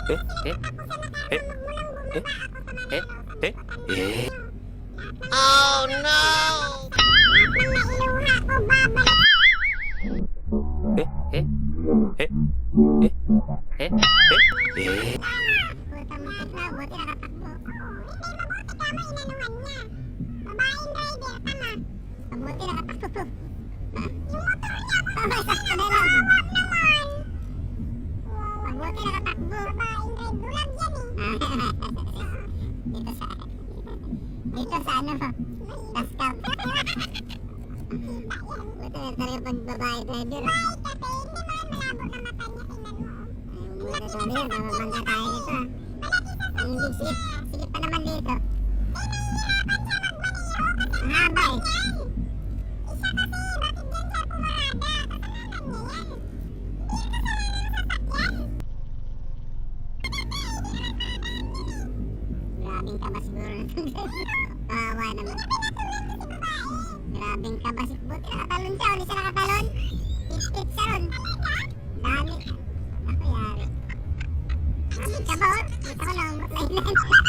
Oh no! Dito sa ano, Tascam. Buti na talaga pag babae driver. Buti na yun, mamamangga tayo dito. Ang big slip, silip pa naman dito. Ang haba eh. Grabing kaba siguro nito. Kawawa naman. Grabing kaba siguro. Buti nakatalon siya. Hindi siya nakatalon. Tip-tip siya ron. Dami. Ako yari. Grabing kaba oh. Kita ko na umot na yun.